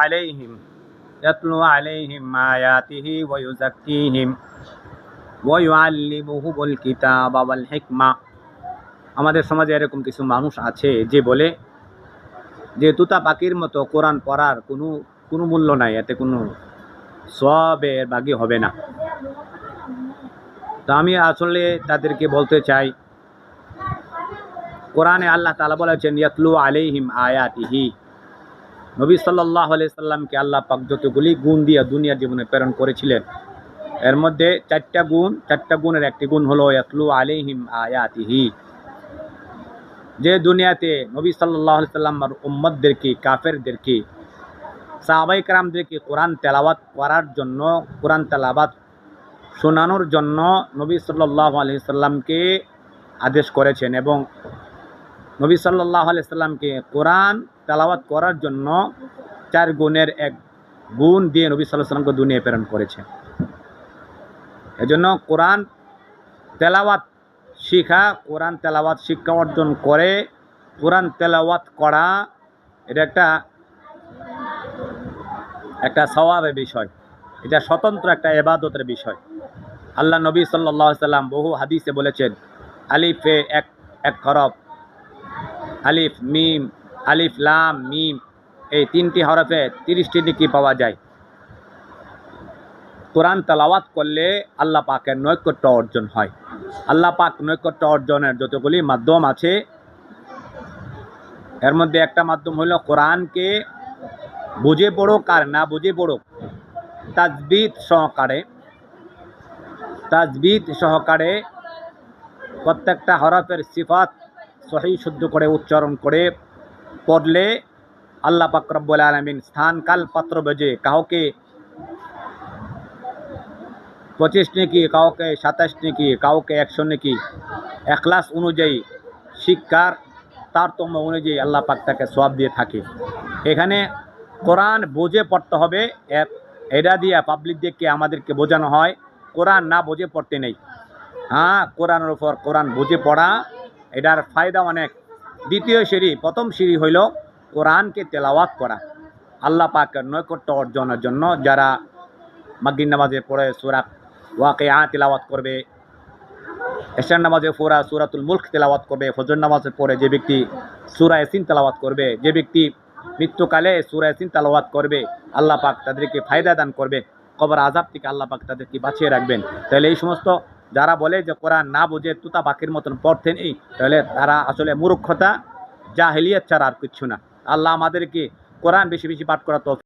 আলাইহিম ইয়াতলু আলাইহিম আয়াতিহি ওয়া ইউযাক্কিহিম ওয়া ইউআল্লিমুহুমুল কিতাবা ওয়াল হিকমা। আমাদের সমাজে এরকম কিছু মানুষ আছে যে বলে যে তুতা পাখির মতো কোরআন পড়ার কোনো মূল্য নাই, এতে কোনো সওয়াবের ভাগী হবে না। তো আমি আসলে তাদেরকে বলতে চাই, কোরআনে আল্লাহ তাআলা বলেছেন ইয়াতলু আলাইহিম আয়াতিহি। নবী সাল্লাল্লাহু আলাইহি সাল্লামকে আল্লাহ পাক যতগুলি গুণ দিয়ে দুনিয়ার জীবনে প্রেরণ করেছিলেন, এর মধ্যে চারটা গুণের একটি গুণ হলো ইয়াতলু আলাইহিম আয়াতিহি। যে দুনিয়াতে নবী সাল্লাল্লাহু আলাইহি সাল্লাম আর উম্মতদেরকে, কাফেরদেরকে, সাহাবায়ে কেরামদেরকে কোরআন তেলাওয়াত করার জন্য, কোরআন তেলাওয়াত শোনানোর জন্য নবী সাল্লাল্লাহু আলাইহি সাল্লামকে আদেশ করেছেন এবং নবী সাল্লাল্লাহু আলাইহি সাল্লামকে কোরআন তেলাওয়াত করার জন্য 4 গুণের এক গুণ দিয়ে নবী সাল্লাল্লাহু আলাইহি সাল্লামকে দুনিয়ায় প্রেরণ করেছেন। এজন্য কোরআন তেলাওয়াত শিখা, কোরআন তেলাওয়াত শিক্ষা অর্জন করে কোরআন তেলাওয়াত করা, এটা একটা সওয়াবের বিষয়, এটা স্বতন্ত্র একটা ইবাদতের বিষয়। আল্লাহ নবী সাল্লাল্লাহু আলাইহি সাল্লাম বহু হাদিসে বলেছেন, আলিফে এক হরফ, আলিফ মিম, আলিফ লাম মিম, এই 3টি হরফে 30টি নেকি পাওয়া যায়। কোরআন তেলাওয়াত করলে আল্লাহ পাকের নৈকট্য অর্জন হয়। আল্লাহ পাক নৈকট্য অর্জনের যতগুলি মাধ্যম আছে, এর মধ্যে একটা মাধ্যম হলো কোরআনকে বুঝে পড়ুক আর না বুঝে পড়ুক, তাজবিদ সহকারে প্রত্যেকটা হরফের সিফাত সহিহ শুদ্ধ করে উচ্চারণ করে পড়লে আল্লাহ পাক রব্বুল আলামিন স্থান কাল পাত্র বেজে কাউকে 25 নেকি, কাউকে 27 নেকি, কাউকে 100 নেকি, এখলাস অনুযায়ী, শিক্ষার তারতম্য অনুযায়ী আল্লাহ পাক তাকে সওয়াব দিয়ে থাকে। এখানে কোরআন বুঝে পড়তে হবে, এটা দিয়ে পাবলিকদেরকে আমাদেরকে বোঝানো হয় কোরআন না বুঝে পড়তে নেই। হ্যাঁ, কোরআনের উপর কোরআন বুঝে পড়া, এটার ফায়দা অনেক। দ্বিতীয় সিঁড়ি, প্রথম সিঁড়ি হইল কোরআনকে তেলাওয়াত করা। আল্লাহ পাকের নৈকট্য অর্জনের জন্য যারা মাগরিব নামাজে পড়ে সূরা ওয়াকিয়া তেলাওয়াত করবে, এশার নামাজে পড়া সূরাতুল মুলক তেলাওয়াত করবে, ফজর নামাজে পড়ে যে ব্যক্তি সূরা ইয়াসিন তেলাওয়াত করবে, যে ব্যক্তি মৃত্যুকালে সূরা ইয়াসিন তেলাওয়াত করবে, আল্লাহ পাক তাদেরকে ফায়দা দান করবে, কবর আযাব থেকে আল্লাহ পাক তাদেরকে বাঁচিয়ে রাখবেন। তাহলে এই সমস্ত যারা বলে যে কোরআন না বুঝে তুতা পাখির মতন পড়তে নেই, তাহলে তারা আসলে মূর্খতা, জাহেলিয়াত ছাড়া আর কিছু না। আল্লাহ আমাদেরকে কোরআন বেশি বেশি পাঠ করা তৌফিক